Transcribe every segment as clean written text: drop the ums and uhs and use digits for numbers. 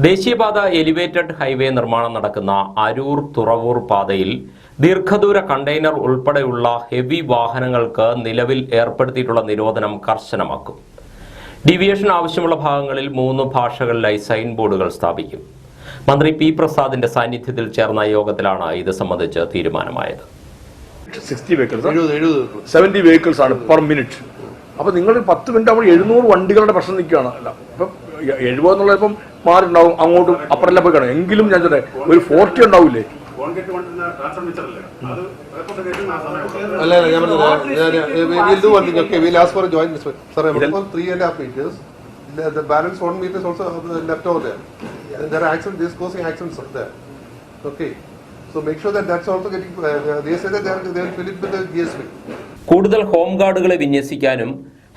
ദേശീയപാത elevated highway നിർമ്മാണം നടക്കുന്ന അരൂർ തുറവൂർ പാതയിൽ ദീർഘദൂര കണ്ടെയ്നർ ഉൾപ്പെടെയുള്ള ഹെവി വാഹനങ്ങൾക്ക് നിലവിൽ ഏർപ്പെടുത്തിയിട്ടുള്ള നിരോധനം കർശനമാക്കും. ഡീവിയേഷൻ ആവശ്യമുള്ള ഭാഗങ്ങളിൽ 3 ഭാഷകളിലായി സൈൻ ബോർഡുകൾ സ്ഥാപിക്കും. മന്ത്രി പി പ്രസാദിന്റെ സാന്നിധ്യത്തിൽ ചേർന്ന യോഗത്തിലാണ് ഇത് സംബന്ധിച്ച് തീരുമാനമായത്. 70 vehicles ആണ് പെർ മിനിറ്റ്. അപ്പൊ നിങ്ങൾ 10 മിനിറ്റ് ആകുമ്പോൾ 700 വണ്ടികളുടെ പ്രശ്നം നിൽക്കുകയാണ്. അല്ല ഇപ്പം 70 എന്നുള്ള ഇപ്പം മാറുണ്ടാവും, അങ്ങോട്ടും അപ്പുറമെല്ലാം പോയി കാണും. എങ്കിലും ഞാൻ ചോട്ടെ ഒരു 40 ഉണ്ടാവില്ലേ? The balance 1 meter is also left over there. There are accidents, disclosing accidents there. Okay, so make sure that that's also getting. They say that they will fill it with the GSB. കൂടുതൽ home ഗാർഡുകളെ വിന്യസിക്കാനും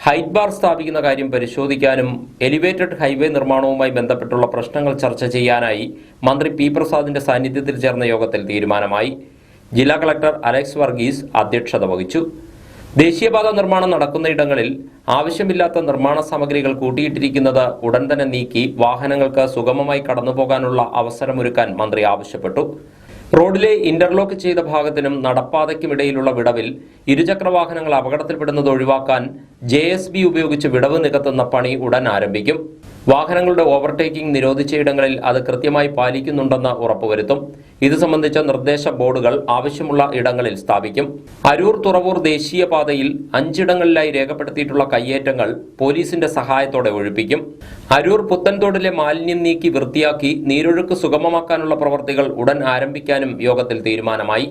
height bar സ്ഥാപിക്കുന്ന കാര്യം പരിശോധിക്കാനും elevated highway നിർമ്മാണവുമായി ബന്ധപ്പെട്ടുള്ള പ്രശ്നങ്ങൾ ചർച്ച ചെയ്യാനായി മന്ത്രി പി പ്രസാദിന്റെ സാന്നിധ്യത്തിൽ ചേർന്ന യോഗത്തിൽ തീരുമാനമായി. ജില്ലാ കളക്ടർ അലക്സ് വർഗീസ് അധ്യക്ഷത വഹിച്ചു. ദേശീയപാത നിർമ്മാണം നടക്കുന്നയിടങ്ങളിൽ ആവശ്യമില്ലാത്ത നിർമ്മാണ സാമഗ്രികൾ കൂട്ടിയിട്ടിരിക്കുന്നത് ഉടൻ തന്നെ നീക്കി വാഹനങ്ങൾക്ക് സുഗമമായി കടന്നുപോകാനുള്ള അവസരമൊരുക്കാൻ മന്ത്രി ആവശ്യപ്പെട്ടു. റോഡിലെ ഇന്റർലോക്ക് ചെയ്ത ഭാഗത്തിനും നടപ്പാതയ്ക്കുമിടയിലുള്ള വിടവിൽ ഇരുചക്രവാഹനങ്ങൾ അപകടത്തിൽപ്പെടുന്നത് ഒഴിവാക്കാൻ JSB ഉപയോഗിച്ച് വിടവ് നികത്തുന്ന പണി ഉടൻ ആരംഭിക്കും. വാഹനങ്ങളുടെ ഓവർടേക്കിംഗ് നിരോധിച്ചയിടങ്ങളിൽ അത് കൃത്യമായി പാലിക്കുന്നുണ്ടെന്ന് ഉറപ്പുവരുത്തും. ഇത് സംബന്ധിച്ച നിർദ്ദേശ ബോർഡുകൾ ആവശ്യമുള്ള ഇടങ്ങളിൽ സ്ഥാപിക്കും. അരൂർ തുറവൂർ ദേശീയപാതയിൽ 5 ഇടങ്ങളിലായി രേഖപ്പെടുത്തിയിട്ടുള്ള കയ്യേറ്റങ്ങൾ പോലീസിന്റെ സഹായത്തോടെ ഒഴിപ്പിക്കും. അരൂർ പുത്തൻതോടിലെ മാലിന്യം നീക്കി വൃത്തിയാക്കി നീരൊഴുക്ക് സുഗമമാക്കാനുള്ള പ്രവൃത്തികൾ ഉടൻ ആരംഭിക്കാനും യോഗത്തിൽ തീരുമാനമായി.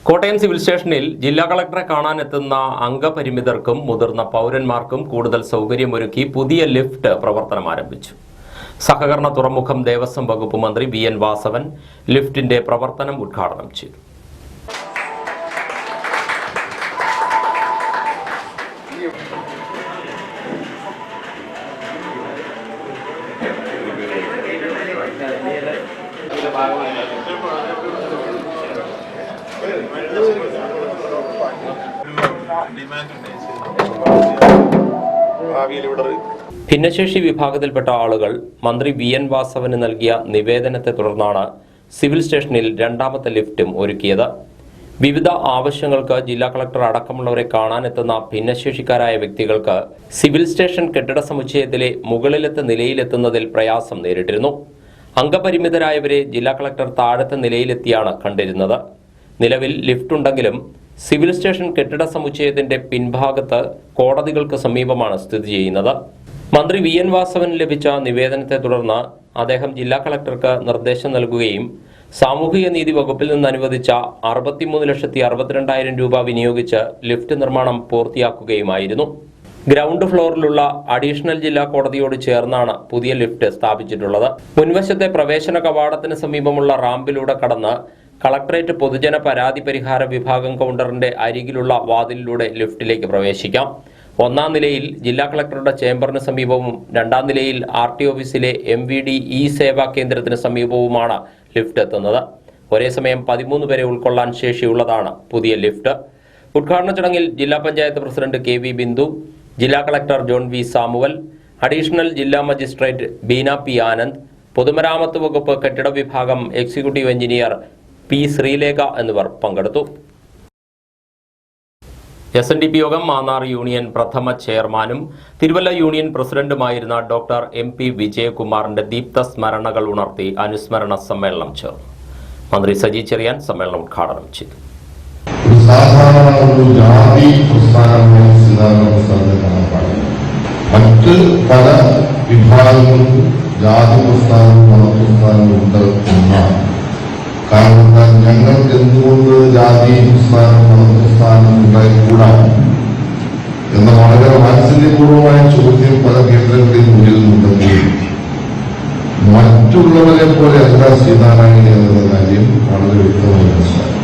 കോട്ടയം സിവിൽ സ്റ്റേഷനിൽ ജില്ലാ കളക്ടറെ കാണാനെത്തുന്ന അംഗപരിമിതർക്കും മുതിർന്ന പൗരന്മാർക്കും കൂടുതൽ സൗകര്യമൊരുക്കി പുതിയ ലിഫ്റ്റ് പ്രവർത്തനം ആരംഭിച്ചു. സഹകരണ തുറമുഖം ദേവസ്വം വകുപ്പ് മന്ത്രി BN വാസവൻ ലിഫ്റ്റിന്റെ പ്രവർത്തനം ഉദ്ഘാടനം ചെയ്തു. ഭിന്നശേഷി വിഭാഗത്തിൽപ്പെട്ട ആളുകൾ മന്ത്രി BN വാസവന് നൽകിയ നിവേദനത്തെ തുടർന്നാണ് സിവിൽ സ്റ്റേഷനിൽ 2ാമത്തെ ലിഫ്റ്റും ഒരുക്കിയത്. വിവിധ ആവശ്യങ്ങൾക്ക് ജില്ലാ കളക്ടർ അടക്കമുള്ളവരെ കാണാനെത്തുന്ന ഭിന്നശേഷിക്കാരായ വ്യക്തികൾക്ക് സിവിൽ സ്റ്റേഷൻ കെട്ടിട സമുച്ചയത്തിലെ മുകളിലത്തെ നിലയിലെത്തുന്നതിൽ പ്രയാസം നേരിട്ടിരുന്നു. അംഗപരിമിതരായവരെ ജില്ലാ കളക്ടർ താഴത്തെ നിലയിലെത്തിയാണ് കണ്ടിരുന്നത്. നിലവിൽ ലിഫ്റ്റ് ഉണ്ടെങ്കിലും സിവിൽ സ്റ്റേഷൻ കെട്ടിട സമുച്ചയത്തിന്റെ പിൻഭാഗത്ത് കോടതികൾക്ക് സമീപമാണ് സ്ഥിതി ചെയ്യുന്നത്. മന്ത്രി VN വാസവന് ലഭിച്ച നിവേദനത്തെ തുടർന്ന് അദ്ദേഹം ജില്ലാ കളക്ടർക്ക് നിർദ്ദേശം നൽകുകയും സാമൂഹിക നീതി വകുപ്പിൽ നിന്ന് അനുവദിച്ച 63,62,000 രൂപ വിനിയോഗിച്ച് ലിഫ്റ്റ് നിർമ്മാണം പൂർത്തിയാക്കുകയുമായിരുന്നു. ഗ്രൗണ്ട് ഫ്ലോറിലുള്ള അഡീഷണൽ ജില്ലാ കോടതിയോട് ചേർന്നാണ് പുതിയ ലിഫ്റ്റ് സ്ഥാപിച്ചിട്ടുള്ളത്. മുൻവശത്തെ പ്രവേശന കവാടത്തിന് സമീപമുള്ള റാമ്പിലൂടെ കടന്ന് കളക്ടറേറ്റ് പൊതുജന പരാതി പരിഹാര വിഭാഗം കൗണ്ടറിന്റെ അരികിലുള്ള വാതിലിലൂടെ ലിഫ്റ്റിലേക്ക് പ്രവേശിക്കാം. 1ാം നിലയിൽ ജില്ലാ കളക്ടറുടെ ചേംബറിന് സമീപവും 2ാം നിലയിൽ RT ഓഫീസിലെ MVD സേവാ കേന്ദ്രത്തിന് സമീപവുമാണ് ലിഫ്റ്റ് എത്തുന്നത്. ഒരേ സമയം 13 പേരെ ഉൾക്കൊള്ളാൻ ശേഷിയുള്ളതാണ് പുതിയ ലിഫ്റ്റ്. ഉദ്ഘാടന ചടങ്ങിൽ ജില്ലാ പഞ്ചായത്ത് പ്രസിഡന്റ് KV ബിന്ദു, ജില്ലാ collector John V Samuel, additional ജില്ലാ മജിസ്ട്രേറ്റ് ബീന P ആനന്ദ്, പൊതുമരാമത്ത് വകുപ്പ് കെട്ടിട വിഭാഗം എക്സിക്യൂട്ടീവ് എഞ്ചിനീയർ P ശ്രീലേഖ എന്നിവർ പങ്കെടുത്തു. SNDP യോഗം മാന്നാർ യൂണിയൻ പ്രഥമ ചെയർമാനും തിരുവല്ല യൂണിയൻ പ്രസിഡന്റുമായിരുന്ന ഡോക്ടർ MP വിജയകുമാറിന്റെ ദീപ്ത സ്മരണകൾ ഉണർത്തി അനുസ്മരണ സമ്മേളനം ചേർന്നു. മന്ത്രി സജി ചെറിയാൻ സമ്മേളനം ഉദ്ഘാടനം ചെയ്തു. മറ്റ് പല വിഭാഗങ്ങൾക്കും ജാതി പ്രസ്ഥാനവും ഉണ്ട് എന്നാണ്. കാരണം ഞങ്ങൾക്ക് എന്തുകൊണ്ട് ജാതി പ്രസ്ഥാനം മതപ്രസ്ഥാനം ഉണ്ടായിക്കൂടാ എന്ന വളരെ വാത്സല്യപൂർവമായ ചോദ്യം പല കേന്ദ്രങ്ങളിൽ ഉയരുന്നുണ്ടെങ്കിൽ മറ്റുള്ളവരെ പോലെ അല്ല ശ്രീനാരായണി എന്ന കാര്യം വളരെ വ്യക്തമായി മനസ്സിലാക്കി.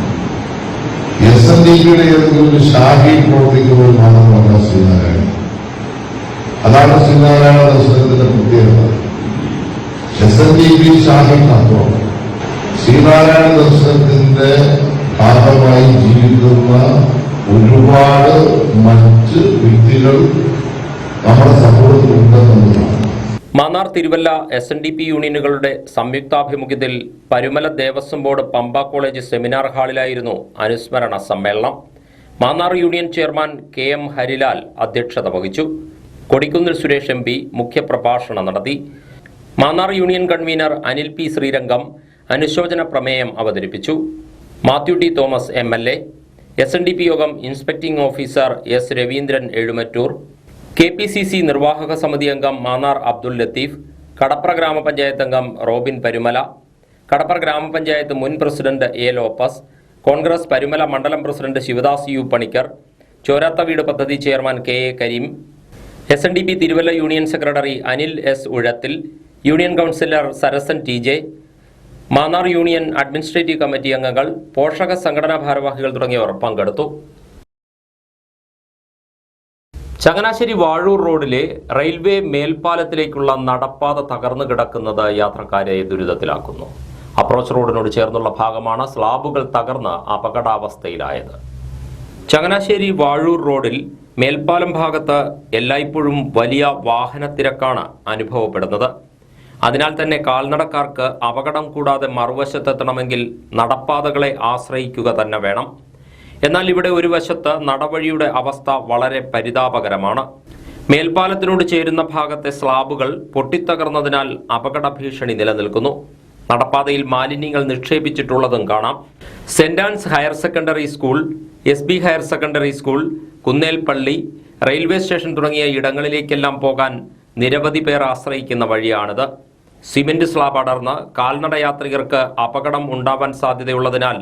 SNDPയുടെ ഏതെങ്കിലും ഒരു ശാഖയിൽ പ്രവർത്തിക്കുമ്പോൾ മാത്രമല്ല ശ്രീനാരായണി. അതാണ് ശ്രീനാരായണ ദർശനത്തിന്റെ പ്രത്യേകത. SNDP ശാഖയ്ക്കപ്പുറം ശ്രീനാരായണ ദർശനത്തിന്റെ ഭാഗമായി ജീവിക്കുന്ന ഒരുപാട് മറ്റ് വ്യക്തികൾ നമ്മുടെ സമൂഹത്തിലുണ്ടെന്നുള്ളതാണ്. മാന്നാർ തിരുവല്ല SNDP യൂണിയനുകളുടെ സംയുക്താഭിമുഖ്യത്തിൽ Parumala Devaswom board Pampa college seminar ഹാളിലായിരുന്നു അനുസ്മരണ സമ്മേളനം. Mannar union chairman KM Harilal അധ്യക്ഷത വഹിച്ചു. കൊടിക്കുന്നിൽ സുരേഷ് MP മുഖ്യപ്രഭാഷണം നടത്തി. Mannar union convener Anil P Sreerangam അനുശോചന പ്രമേയം അവതരിപ്പിച്ചു. Mathew T Thomas MLA, SNDP യോഗം inspecting officer S Raveendran Ezhumattoor, KPCC നിർവാഹക സമിതി അംഗം മാന്നാർ അബ്ദുൽ ലത്തീഫ്, കടപ്ര ഗ്രാമപഞ്ചായത്ത് അംഗം റോബിൻ പരുമല, കടപ്ര ഗ്രാമപഞ്ചായത്ത് മുൻ പ്രസിഡന്റ് A ലോപ്പസ്, കോൺഗ്രസ് പരുമല മണ്ഡലം പ്രസിഡന്റ് ശിവദാസ് U പണിക്കർ, ചോരാത്ത വീട് പദ്ധതി chairman KA Kareem, SNDP Thiruvalla union secretary Anil S Uzhathil, union councillor Sarasan TJ, Mannar union administrative committee അംഗങ്ങൾ, പോഷക സംഘടനാ ഭാരവാഹികൾ തുടങ്ങിയവർ പങ്കെടുത്തു. ചങ്ങനാശ്ശേരി വാഴൂർ റോഡിലെ റെയിൽവേ മേൽപ്പാലത്തിലേക്കുള്ള നടപ്പാത തകർന്നു കിടക്കുന്നത് യാത്രക്കാരെ ദുരിതത്തിലാക്കുന്നു. അപ്രോച്ച് റോഡിനോട് ചേർന്നുള്ള ഭാഗമാണ് സ്ലാബുകൾ തകർന്ന് അപകടാവസ്ഥയിലായത്. ചങ്ങനാശ്ശേരി വാഴൂർ റോഡിൽ മേൽപ്പാലം ഭാഗത്ത് എല്ലായ്പ്പോഴും വലിയ വാഹനത്തിരക്കാണ് അനുഭവപ്പെടുന്നത്. അതിനാൽ തന്നെ കാൽനടക്കാർക്ക് അപകടം കൂടാതെ മറുവശത്തെത്തണമെങ്കിൽ നടപ്പാതകളെ ആശ്രയിക്കുക തന്നെ വേണം. എന്നാൽ ഇവിടെ ഒരു വശത്ത് നടവഴിയുടെ അവസ്ഥ വളരെ പരിതാപകരമാണ്. മേൽപ്പാലത്തിനോട് ചേരുന്ന ഭാഗത്തെ സ്ലാബുകൾ പൊട്ടിത്തകർന്നതിനാൽ അപകട ഭീഷണി നിലനിൽക്കുന്നു. നടപ്പാതയിൽ മാലിന്യങ്ങൾ നിക്ഷേപിച്ചിട്ടുള്ളതും കാണാം. Saint Anne's higher secondary school, SB higher secondary school, Kunnelpally, railway station തുടങ്ങിയ ഇടങ്ങളിലേക്കെല്ലാം പോകാൻ നിരവധി പേർ ആശ്രയിക്കുന്ന വഴിയാണിത്. സിമന്റ് സ്ലാബ് അടർന്ന് കാൽനട യാത്രികർക്ക് അപകടം ഉണ്ടാവാൻ സാധ്യതയുള്ളതിനാൽ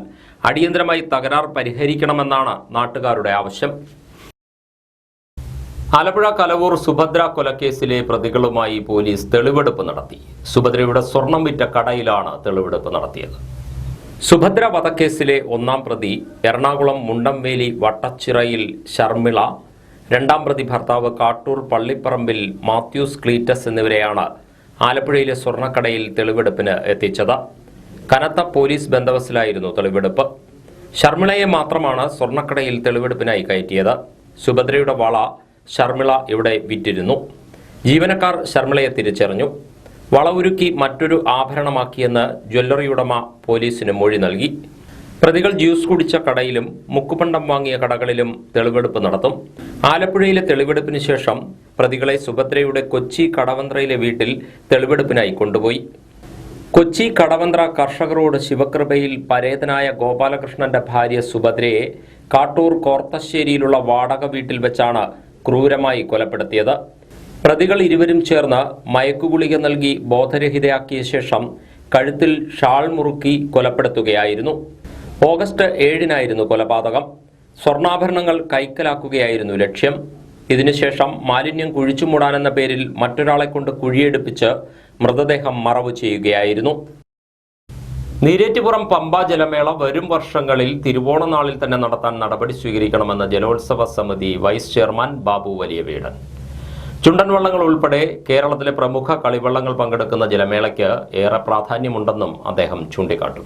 അടിയന്തരമായി തകരാർ പരിഹരിക്കണമെന്നാണ് നാട്ടുകാരുടെ ആവശ്യം. ആലപ്പുഴ കലവൂർ സുഭദ്ര കൊലക്കേസിലെ പ്രതികളുമായി പോലീസ് തെളിവെടുപ്പ് നടത്തി. സുഭദ്രയുടെ സ്വർണം വിറ്റ കടയിലാണ് തെളിവെടുപ്പ് നടത്തിയത്. സുഭദ്ര വധക്കേസിലെ ഒന്നാം പ്രതി എറണാകുളം മുണ്ടംവേലി വട്ടച്ചിറയിൽ ശർമിള, രണ്ടാം പ്രതി ഭർത്താവ് കാട്ടൂർ പള്ളിപ്പറമ്പിൽ മാത്യൂസ് ക്ലീറ്റസ് എന്നിവരെയാണ് ആലപ്പുഴയിലെ സ്വർണ്ണക്കടയിൽ തെളിവെടുപ്പിന് എത്തിച്ചത്. കനത്ത പോലീസ് ബന്ദോബസ്തിലായിരുന്നു തെളിവെടുപ്പ്. ശർമിളയെ മാത്രമാണ് സ്വർണ്ണക്കടയിൽ തെളിവെടുപ്പിനായി കയറ്റിയത്. സുഭദ്രയുടെ വള ശർമിള ഇവിടെ വിറ്റിരുന്നു. ജീവനക്കാർ ശർമിളയെ തിരിച്ചറിഞ്ഞു. വള ഉരുക്കി മറ്റൊരു ആഭരണമാക്കിയെന്ന് ജ്വല്ലറി ഉടമ പോലീസിന് മൊഴി നൽകി. പ്രതികൾ ജ്യൂസ് കുടിച്ച കടയിലും മുക്കുപണ്ടം വാങ്ങിയ കടകളിലും തെളിവെടുപ്പ് നടത്തും. ആലപ്പുഴയിലെ തെളിവെടുപ്പിന് ശേഷം പ്രതികളെ സുഭദ്രയുടെ കൊച്ചി കടവന്ത്രയിലെ വീട്ടിൽ തെളിവെടുപ്പിനായി കൊണ്ടുപോയി. കൊച്ചി കടവന്ത്ര കർഷക റോഡ് ശിവകൃപയിൽ പരേതനായ ഗോപാലകൃഷ്ണന്റെ ഭാര്യ സുഭദ്രയെ കാട്ടൂർ കോർത്തശ്ശേരിയിലുള്ള വാടക വീട്ടിൽ വെച്ചാണ് ക്രൂരമായി കൊലപ്പെടുത്തിയത്. പ്രതികൾ ഇരുവരും ചേർന്ന് മയക്കുഗുളിക നൽകി ബോധരഹിതയാക്കിയ ശേഷം കഴുത്തിൽ ഷാൾ മുറുക്കി കൊലപ്പെടുത്തുകയായിരുന്നു. ഓഗസ്റ്റ് 7-നായിരുന്നു കൊലപാതകം. സ്വർണ്ണാഭരണങ്ങൾ കൈക്കലാക്കുകയായിരുന്നു ലക്ഷ്യം. ഇതിനുശേഷം മാലിന്യം കുഴിച്ചുമൂടാനെന്ന പേരിൽ മറ്റൊരാളെ കൊണ്ട് കുഴിയെടുപ്പിച്ച് മൃതദേഹം മറവു ചെയ്യുകയായിരുന്നു. നീരേറ്റുപുറം പമ്പ ജലമേള വരും വർഷങ്ങളിൽ തിരുവോണനാളിൽ തന്നെ നടത്താൻ നടപടി സ്വീകരിക്കണമെന്ന് ജലോത്സവ സമിതി വൈസ് ചെയർമാൻ ബാബു വലിയവീടൻ. ചുണ്ടൻ വള്ളങ്ങൾ ഉൾപ്പെടെ കേരളത്തിലെ പ്രമുഖ കളിവള്ളങ്ങൾ പങ്കെടുക്കുന്ന ജലമേളയ്ക്ക് ഏറെ പ്രാധാന്യമുണ്ടെന്നും അദ്ദേഹം ചൂണ്ടിക്കാട്ടും.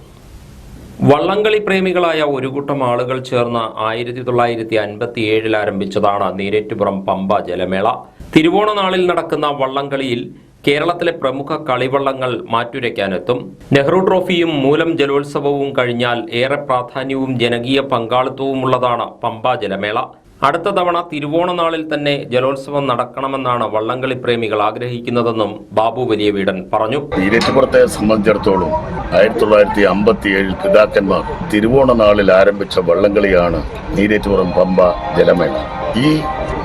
വള്ളംകളി പ്രേമികളായ ഒരു കൂട്ടം ആളുകൾ ചേർന്ന് 1957 ആരംഭിച്ചതാണ് നീരേറ്റുപുറം പമ്പ ജലമേള. തിരുവോണനാളിൽ നടക്കുന്ന വള്ളംകളിയിൽ കേരളത്തിലെ പ്രമുഖ കളിവള്ളങ്ങൾ മാറ്റുരയ്ക്കാനെത്തും. നെഹ്റു ട്രോഫിയും മൂലം ജലോത്സവവും കഴിഞ്ഞാൽ ഏറെ പ്രാധാന്യവും ജനകീയ പങ്കാളിത്തവുമുള്ളതാണ് പമ്പ ജലമേള. അടുത്ത തവണ തിരുവോണനാളിൽ തന്നെ ജലോത്സവം നടക്കണമെന്നാണ് വള്ളംകളി പ്രേമികൾ ആഗ്രഹിക്കുന്നതെന്നും ബാബു വലിയവീടൻ പറഞ്ഞു. നീരേറ്റുപുറത്തെ സംബന്ധിച്ചിടത്തോളം 1957 പിതാക്കന്മാർ തിരുവോണനാളിൽ ആരംഭിച്ച വള്ളംകളിയാണ് നീരേറ്റുപുറം പമ്പ ജലമേള. ഈ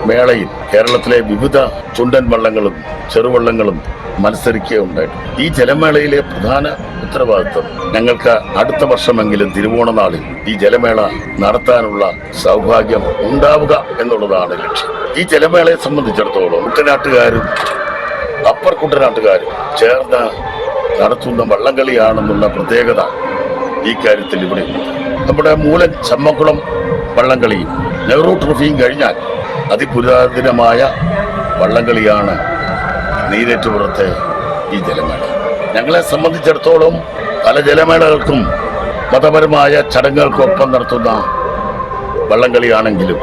മേളയിൽ കേരളത്തിലെ വിവിധ ചുണ്ടൻ വള്ളങ്ങളും ചെറുവള്ളങ്ങളും മത്സരിക്കുകയുണ്ടായിട്ടുണ്ട്. ഈ ജലമേളയിലെ പ്രധാന ഉത്തരവാദിത്വം ഞങ്ങൾക്ക് അടുത്ത വർഷമെങ്കിലും തിരുവോണനാളിൽ ഈ ജലമേള നടത്താനുള്ള സൗഭാഗ്യം ഉണ്ടാവുക എന്നുള്ളതാണ് ലക്ഷ്യം. ഈ ജലമേളയെ സംബന്ധിച്ചിടത്തോളം കുട്ടനാട്ടുകാരും അപ്പർ കുട്ടനാട്ടുകാരും ചേർന്ന് നടത്തുന്ന വള്ളംകളിയാണെന്നുള്ള പ്രത്യേകത ഈ കാര്യത്തിൽ ഇവിടെ നമ്മുടെ മൂലം ചമ്മക്കുളം വള്ളംകളിയും നെഹ്റു ട്രോഫിയും കഴിഞ്ഞാൽ അതിപുരാതനമായ വള്ളംകളിയാണ് നീരേറ്റുപുറത്തെ ഈ ജലമേള. ഞങ്ങളെ സംബന്ധിച്ചിടത്തോളം പല ജലമേളകൾക്കും മതപരമായ ചടങ്ങുകൾക്കൊപ്പം നടത്തുന്ന വള്ളംകളിയാണെങ്കിലും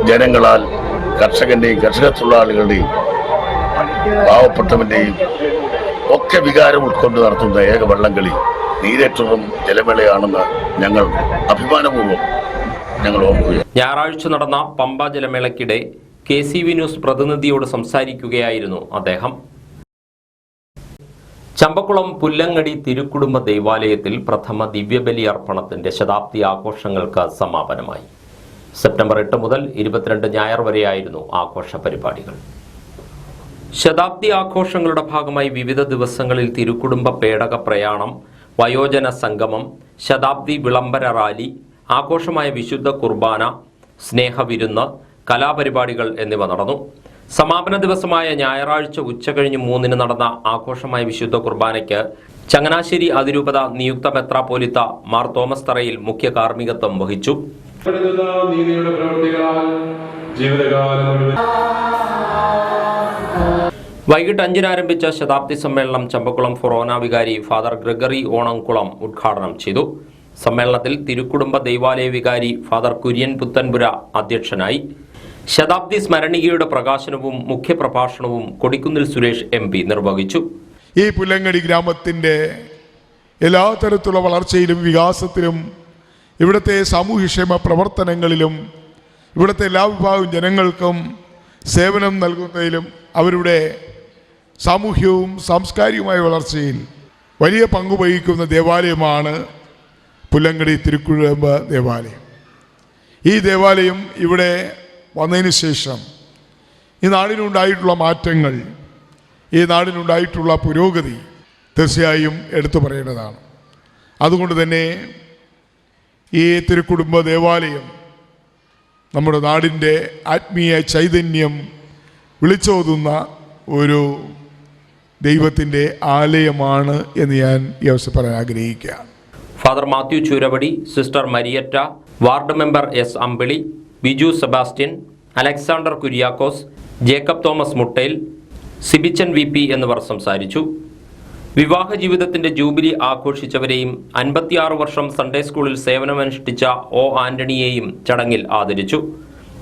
ജനങ്ങളാൽ കർഷകന്റെയും കർഷക തൊഴിലാളികളുടെയും പാവപ്പെട്ടവന്റെയും ഒക്കെ വികാരം ഉൾക്കൊണ്ട് നടത്തുന്ന ഏക വള്ളംകളി നീരേറ്റുറം ജലമേളയാണെന്ന് ഞങ്ങൾ അഭിമാനപൂർവ്വം ഞങ്ങൾ ഓർക്കുകയാണ്. ഞായറാഴ്ച നടന്ന പമ്പ ജലമേളയ്ക്കിടെ KCV ന്യൂസ് പ്രതിനിധിയോട് സംസാരിക്കുകയായിരുന്നു അദ്ദേഹം. ചമ്പക്കുളം പുല്ലങ്ങടി തിരുക്കുടുംബ ദേവാലയത്തിൽ പ്രഥമ ദിവ്യബലി അർപ്പണത്തിന്റെ ശതാബ്ദി ആഘോഷങ്ങൾക്ക് സമാപനമായി. സെപ്റ്റംബർ 8 മുതൽ 22 ഞായർ വരെയായിരുന്നു ആഘോഷ പരിപാടികൾ. ശതാബ്ദി ആഘോഷങ്ങളുടെ ഭാഗമായി വിവിധ ദിവസങ്ങളിൽ തിരുക്കുടുംബ പേടക പ്രയാണം, വയോജന സംഗമം, ശതാബ്ദി വിളംബര റാലി, ആഘോഷമായ വിശുദ്ധ കുർബാന, സ്നേഹവിരുന്ന്, കലാപരിപാടികൾ എന്നിവ നടന്നു. സമാപന ദിവസമായ ഞായറാഴ്ച ഉച്ചകഴിഞ്ഞ് 3-ന് നടന്ന ആഘോഷമായ വിശുദ്ധ കുർബാനയ്ക്ക് ചങ്ങനാശ്ശേരി അതിരൂപത നിയുക്ത മെത്രാപ്പോലിത്ത മാർ തോമസ് തറയിൽ മുഖ്യ കാർമ്മികത്വം വഹിച്ചു. വൈകിട്ട് 5-ന് ആരംഭിച്ച ശതാബ്ദി സമ്മേളനം ചമ്പക്കുളം ഫൊറോന വികാരി ഫാദർ ഗ്രിഗറി ഓണംകുളം ഉദ്ഘാടനം ചെയ്തു. സമ്മേളനത്തിൽ തിരുക്കുടുംബ ദേവാലയ വികാരി ഫാദർ കുര്യൻ പുത്തൻപുര അധ്യക്ഷനായി. ശതാബ്ദി സ്മരണികയുടെ പ്രകാശനവും മുഖ്യപ്രഭാഷണവും കൊടിക്കുന്നിൽ സുരേഷ് MP നിർവഹിച്ചു. ഈ പുല്ലങ്ങടി ഗ്രാമത്തിൻ്റെ എല്ലാ തരത്തിലുള്ള വളർച്ചയിലും വികാസത്തിലും ഇവിടുത്തെ സാമൂഹ്യക്ഷേമ പ്രവർത്തനങ്ങളിലും ഇവിടുത്തെ എല്ലാ വിഭാഗം ജനങ്ങൾക്കും സേവനം നൽകുന്നതിലും അവരുടെ സാമൂഹ്യവും സാംസ്കാരികമായ വളർച്ചയിൽ വലിയ പങ്കുവഹിക്കുന്ന ദേവാലയമാണ് പുല്ലങ്ങടി തിരുക്കുടുംബ ദേവാലയം. ഈ ദേവാലയം ഇവിടെ വന്നതിന് ശേഷം ഈ നാടിനുണ്ടായിട്ടുള്ള മാറ്റങ്ങൾ, ഈ നാടിനുണ്ടായിട്ടുള്ള പുരോഗതി തീർച്ചയായും എടുത്തു പറയേണ്ടതാണ്. അതുകൊണ്ട് തന്നെ ഈ തിരുക്കുടുംബ ദേവാലയം നമ്മുടെ നാടിൻ്റെ ആത്മീയ ചൈതന്യം വിളിച്ചോതുന്ന ഒരു ദൈവത്തിൻ്റെ ആലയമാണ് എന്ന് ഞാൻ ഈ അവസരം പറയാൻ ആഗ്രഹിക്കുകയാണ്. Father Mathew Chooravadi, sister Mariyetta, ward member S. Ambili, Biju Sebastian, Alexander Kuriakose, Jacob Thomas Muttel, Sibichan VP എന്നിവർ സംസാരിച്ചു. വിവാഹ ജീവിതത്തിന്റെ ജൂബിലി ആഘോഷിച്ചവരെയും 56 വർഷം സൺഡേ സ്കൂളിൽ സേവനമനുഷ്ഠിച്ച O. ആന്റണിയെയും ചടങ്ങിൽ ആദരിച്ചു.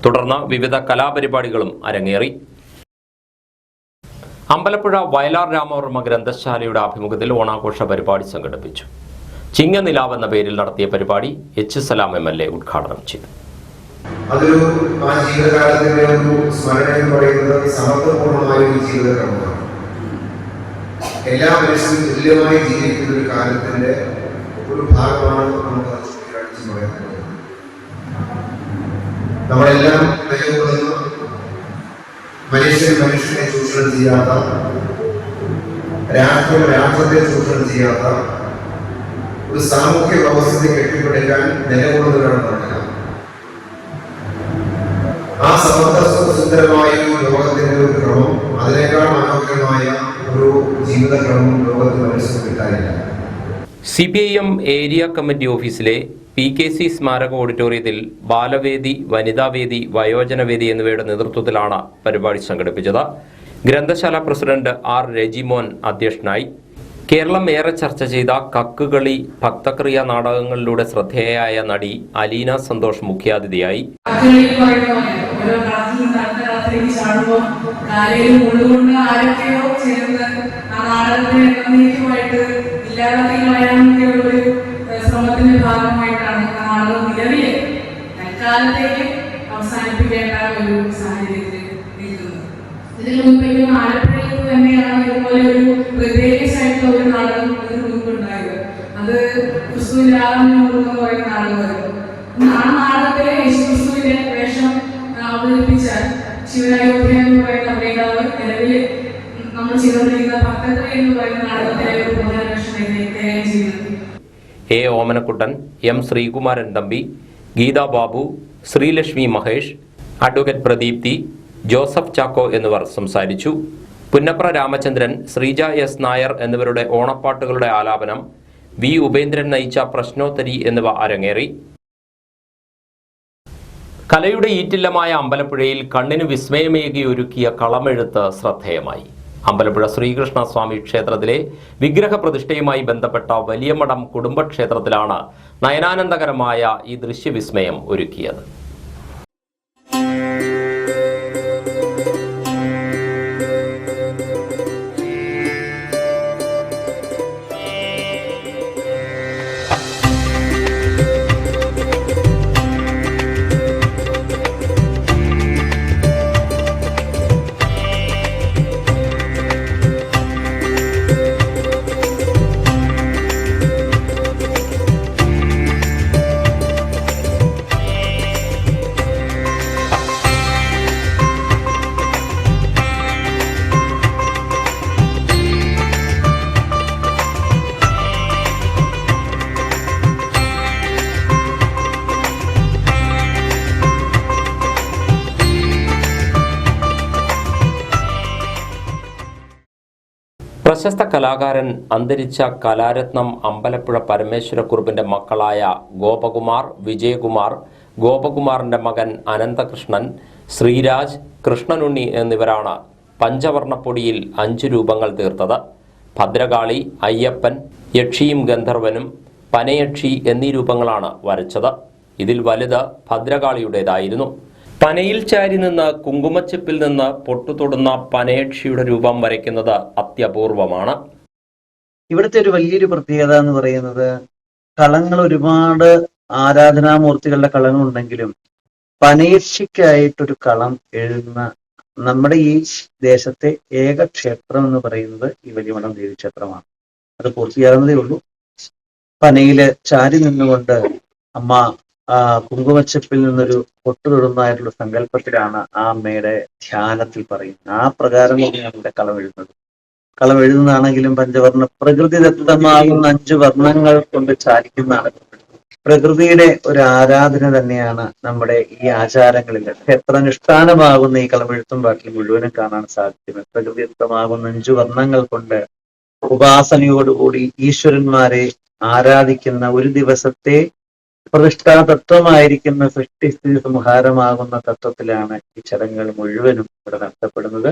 തുടർന്ന് വിവിധ കലാപരിപാടികളും അരങ്ങേറി. അമ്പലപ്പുഴ വയലാർ രാമവർമ്മ ഗ്രന്ഥശാലയുടെ ആഭിമുഖ്യത്തിൽ ഓണാഘോഷ പരിപാടി സംഘടിപ്പിച്ചു. ചിങ്ങനിലാവ് എന്ന പേരിൽ നടത്തിയ പരിപാടി H. സലാം MLA ഉദ്ഘാടനം ചെയ്തു. അതൊരു ആ ജീവിതകാലത്തിന്റെ ഒരു സ്മരണ എന്ന് പറയുന്നത് സമത്വപൂർണമായ ഒരു ജീവിതക്രമമാണ്. എല്ലാ മനുഷ്യരും തുല്യമായി ജീവിക്കുന്ന ഒരു കാലത്തിന്റെ ഒരു ഭാഗമാണ് നമുക്ക് ചൂണ്ടിക്കാണിച്ച് പറയാൻ കഴിയുന്നത്. നമ്മളെല്ലാം നിലകൊള്ളുന്ന മനുഷ്യനെ ചൂഷണം ചെയ്യാത്ത, രാഷ്ട്രത്തെ ചൂഷണം ചെയ്യാത്ത ഒരു സാമൂഹ്യ വ്യവസ്ഥയെ കെട്ടിപ്പടുക്കാൻ നിലകൊള്ളുന്നവരാണ് നമ്മളെല്ലാം. ആ സമത്വസുന്ദരമായ ലോകത്തിന്റെ ഒരു ക്രമം, അതിനേക്കാൾ മനോഹരമായ ഒരു ജീവിതക്രമം ലോകത്തിൽ മനുഷ്യന് കിട്ടാനില്ല. CPIM ഏരിയ കമ്മിറ്റി ഓഫീസിലെ PKC സ്മാരക ഓഡിറ്റോറിയത്തിൽ ബാലവേദി, വനിതാവേദി, വയോജനവേദി എന്നിവയുടെ നേതൃത്വത്തിലാണ് പരിപാടി സംഘടിപ്പിച്ചത്. ഗ്രന്ഥശാല പ്രസിഡന്റ് R. രജിമോൻ അധ്യക്ഷനായി. കേരളം ഏറെ ചർച്ച ചെയ്ത കക്കുകളി ഭക്തക്രിയ നാടകങ്ങളിലൂടെ ശ്രദ്ധേയയായ നടി അലീന സന്തോഷ് മുഖ്യാതിഥിയായി. ശ്രമത്തിന്റെ ഭാഗമായിട്ടാണ് നാടകം നിലവിലെ തൽക്കാലത്തേക്ക് അവസാനിപ്പിക്കേണ്ട ഒരു സാഹചര്യത്തിൽ നിൽക്കുന്നത്. ഇതിനു മുൻപെങ്കിലും ആലപ്പുഴയിൽ തന്നെയാണ് ഇതുപോലെ ഒരു പ്രത്യേകിച്ചായിട്ടുള്ള ഒരു നാടകം ഇതിനു മുൻപുണ്ടായത്. അത് ക്രിസ്തുവിന്റെ ആഗമനം എന്ന് പറയുന്ന നാടകമായിരുന്നു. ആ നാടകത്തിലെ യേശുക്രിസ്തുവിന്റെ വേഷം അവതരിപ്പിച്ച ശിവനായോധ്യ എന്ന് പറയുന്ന അഭിനേതാവ് നിലവിൽ നമ്മൾ ചെയ്തുകൊണ്ടിരിക്കുന്ന ഭക്തക്രിയ എന്ന് പറയുന്ന നാടകത്തിലെ ഒരു പ്രധാന വേഷം കൈകാര്യം ചെയ്യുന്നത്. A. Omanakuttan, M. Sreekumaran Thampi, Geetha Babu, Sreelakshmi Mahesh, advocate Pradeepthi, Joseph Chacko എന്നിവർ സംസാരിച്ചു. പുന്നപ്ര രാമചന്ദ്രൻ, ശ്രീജ S. നായർ എന്നിവരുടെ ഓണപ്പാട്ടുകളുടെ ആലാപനം, V. ഉപേന്ദ്രൻ നയിച്ച പ്രശ്നോത്തരി എന്നിവ അരങ്ങേറി. കലയുടെ ഈറ്റില്ലമായ അമ്പലപ്പുഴയിൽ കണ്ണിന് വിസ്മയമേകി ഒരുക്കിയ കളമെഴുത്ത് ശ്രദ്ധേയമായി. അമ്പലപ്പുഴ ശ്രീകൃഷ്ണ സ്വാമി ക്ഷേത്രത്തിലെ വിഗ്രഹ പ്രതിഷ്ഠയുമായി ബന്ധപ്പെട്ട വലിയമഠം കുടുംബക്ഷേത്രത്തിലാണ് നയനാനന്ദകരമായ ഈ ദൃശ്യവിസ്മയം ഒരുക്കിയത്. പ്രശസ്ത കലാകാരൻ അന്തരിച്ച കലാരത്നം അമ്പലപ്പുഴ പരമേശ്വരക്കുറുപ്പിന്റെ മക്കളായ ഗോപകുമാർ, വിജയകുമാർ, ഗോപകുമാറിന്റെ മകൻ അനന്തകൃഷ്ണൻ, ശ്രീരാജ്, കൃഷ്ണനുണ്ണി എന്നിവരാണ് പഞ്ചവർണ്ണപ്പൊടിയിൽ 5 രൂപങ്ങൾ തീർത്തത്. ഭദ്രകാളി, അയ്യപ്പൻ, യക്ഷിയും ഗന്ധർവനും, പനയക്ഷി എന്നീ രൂപങ്ങളാണ് വരച്ചത്. ഇതിൽ വലുത് ഭദ്രകാളിയുടേതായിരുന്നു. പനയിൽ ചാരി നിന്ന് കുങ്കുമച്ചിപ്പിൽ നിന്ന് പൊട്ടുതൊടുന്ന പനയക്ഷിയുടെ രൂപം വരയ്ക്കുന്നത് അത്യപൂർവമാണ്. ഇവിടുത്തെ ഒരു വലിയൊരു പ്രത്യേകത എന്ന് പറയുന്നത് കളങ്ങൾ ഒരുപാട് ആരാധനാമൂർത്തികളുടെ കളങ്ങളുണ്ടെങ്കിലും പനയക്ഷിക്കായിട്ടൊരു കളം എഴുതുന്ന നമ്മുടെ ഈ ദേശത്തെ ഏക ക്ഷേത്രം എന്ന് പറയുന്നത് ഈ വലിയമഠം ദേവീക്ഷേത്രമാണ്. അത് പൂർത്തിയാകുന്നതേ ഉള്ളൂ. പനയില് ചാരി നിന്നുകൊണ്ട് അമ്മ കുങ്കുമച്ചപ്പിൽ നിന്നൊരു പൊട്ടു തൊടുന്നതായിട്ടുള്ള സങ്കല്പത്തിലാണ് ആ അമ്മയുടെ ധ്യാനത്തിൽ പറയുന്നത്. ആ പ്രകാരം ഞങ്ങളുടെ കളം എഴുതുന്നത്. കളം എഴുതുന്നതാണെങ്കിലും പഞ്ചവർണ്ണ പ്രകൃതിദത്തമാകുന്ന 5 വർണ്ണങ്ങൾ കൊണ്ട് ചാലിക്കുന്നതാണ്. പ്രകൃതിയുടെ ഒരു ആരാധന തന്നെയാണ് നമ്മുടെ ഈ ആചാരങ്ങളിൽ. ക്ഷേത്രാനുഷ്ഠാനമാകുന്ന ഈ കളമെഴുത്തും ബാക്കി മുഴുവനും കാണാൻ സാധിക്കും. പ്രകൃതിദത്തമാകുന്ന 5 വർണ്ണങ്ങൾ കൊണ്ട് ഉപാസനയോടുകൂടി ഈശ്വരന്മാരെ ആരാധിക്കുന്ന ഒരു ദിവസത്തെ പ്രതിഷ്ഠാതത്വമായിരിക്കുന്ന സൃഷ്ടിസ്ഥിതി സംഹാരമാകുന്ന തത്വത്തിലാണ് ഈ ചടങ്ങുകൾ മുഴുവനും ഇവിടെ നടത്തപ്പെടുന്നത്.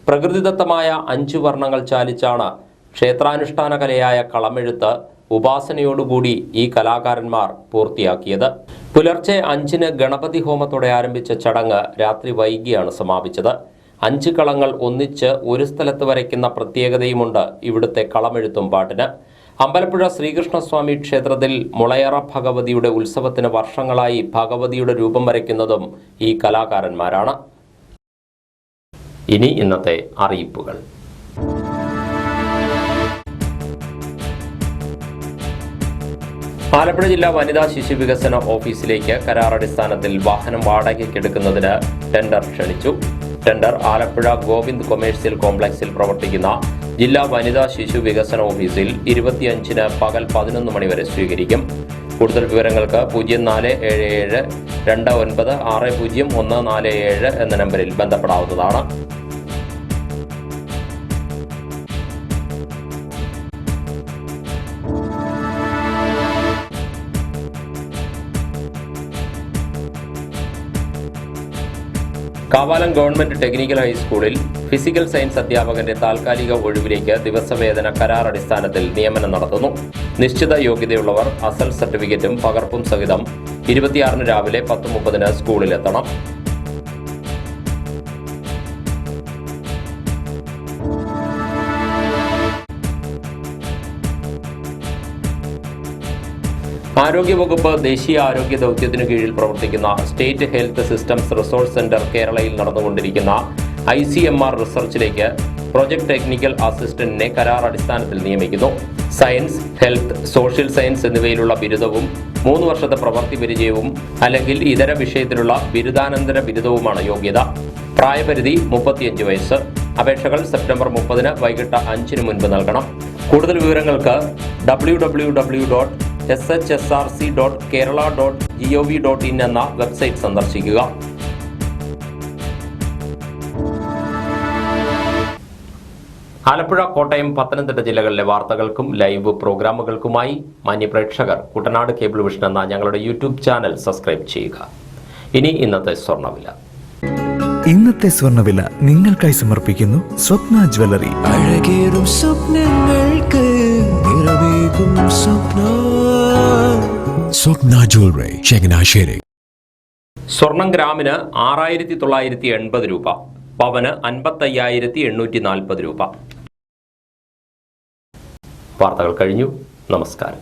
പ്രകൃതിദത്തമായ 5 വർണ്ണങ്ങൾ ചാലിച്ചാണ് ക്ഷേത്രാനുഷ്ഠാന കലയായ കളമെഴുത്ത് ഉപാസനയോടുകൂടി ഈ കലാകാരന്മാർ പൂർത്തിയാക്കിയത്. പുലർച്ചെ 5-ന് ഗണപതി ഹോമത്തോടെ ആരംഭിച്ച ചടങ്ങ് രാത്രി വൈകിയാണ് സമാപിച്ചത്. 5 കളങ്ങൾ ഒന്നിച്ച് ഒരു സ്ഥലത്ത് വരയ്ക്കുന്ന പ്രത്യേകതയുമുണ്ട് ഇവിടുത്തെ കളമെഴുത്തും പാട്ടിന്. അമ്പലപ്പുഴ ശ്രീകൃഷ്ണസ്വാമി ക്ഷേത്രത്തിൽ മുളയറ ഭഗവതിയുടെ ഉത്സവത്തിന് വർഷങ്ങളായി ഭഗവതിയുടെ രൂപം വരയ്ക്കുന്നതും ഈ കലാകാരന്മാരാണ്. ഇനി ഇന്നത്തെ അറിയിപ്പുകൾ. ആലപ്പുഴ ജില്ലാ വനിതാ ശിശു വികസന ഓഫീസിലേക്ക് കരാറടിസ്ഥാനത്തിൽ വാഹനം വാടകയ്ക്കെടുക്കുന്നതിന് ടെൻഡർ ക്ഷണിച്ചു. ടെൻഡർ ആലപ്പുഴ ഗോവിന്ദ് കൊമേഴ്സ്യൽ കോംപ്ലക്സിൽ പ്രവർത്തിക്കുന്ന ജില്ലാ വനിതാ ശിശു വികസന ഓഫീസിൽ 25-ന് പകൽ 11 മണി വരെ സ്വീകരിക്കും. കൂടുതൽ വിവരങ്ങൾക്ക് 0477 29 60 147 എന്ന നമ്പറിൽ ബന്ധപ്പെടാവുന്നതാണ്. കാവാലം ഗവൺമെന്റ് ടെക്നിക്കൽ ഹൈസ്കൂളിൽ ഫിസിക്കൽ സയൻസ് അധ്യാപകന്റെ താൽക്കാലിക ഒഴിവിലേക്ക് ദിവസവേതന കരാർ അടിസ്ഥാനത്തിൽ നിയമനം നടത്തുന്നു. നിശ്ചിത യോഗ്യതയുള്ളവർ അസൽ സർട്ടിഫിക്കറ്റും പകർപ്പും സഹിതം 26-ന് രാവിലെ 10:30-ന് സ്കൂളിലെത്തണം. ആരോഗ്യവകുപ്പ് ദേശീയ ആരോഗ്യ ദൗത്യത്തിനു കീഴിൽ പ്രവർത്തിക്കുന്ന state health systems resource centre കേരളയിൽ നടന്നുകൊണ്ടിരിക്കുന്ന ICMR റിസർച്ചിലേക്ക് പ്രൊജക്ട് ടെക്നിക്കൽ അസിസ്റ്റന്റിനെ കരാർ അടിസ്ഥാനത്തിൽ നിയമിക്കുന്നു. സയൻസ്, ഹെൽത്ത്, സോഷ്യൽ സയൻസ് എന്നിവയിലുള്ള ബിരുദവും 3 വർഷത്തെ പ്രവൃത്തി പരിചയവും അല്ലെങ്കിൽ ഇതര വിഷയത്തിലുള്ള ബിരുദാനന്തര ബിരുദവുമാണ് യോഗ്യത. പ്രായപരിധി 35 വയസ്സ്. അപേക്ഷകൾ സെപ്റ്റംബർ 30-ന് വൈകിട്ട് 5-ന് മുൻപ് നൽകണം. കൂടുതൽ വിവരങ്ങൾക്ക് www.shsrc.kerala.gov.in എന്ന വെബ്സൈറ്റ് സന്ദർശിക്കുക. ആലപ്പുഴ, കോട്ടയം, പത്തനംതിട്ട ജില്ലകളിലെ വാർത്തകൾക്കും ലൈവ് പ്രോഗ്രാമുകൾക്കുമായി മാന്യപ്രേക്ഷകർ കുട്ടനാട് കേബിൾ വിഷൻ എന്ന ഞങ്ങളുടെ യൂട്യൂബ് ചാനൽ സബ്സ്ക്രൈബ് ചെയ്യുക. ഇനി ഇന്നത്തെ സ്വർണ്ണവില. ഇന്നത്തെ സ്വർണ്ണവില നിങ്ങൾക്കായി സമർപ്പിക്കുന്നു സ്വപ്ന ജ്വല്ലറി. അഴകേറും സ്വപ്നങ്ങൾക്ക് നിറവേകും സ്വപ്ന ജ്വല്ലറി, ചങ്ങനാശ്ശേരി. സ്വർണം ഗ്രാമിന് 6980 രൂപ, പവന് 55,840 രൂപ. വാർത്തകൾ കഴിഞ്ഞു. നമസ്കാരം.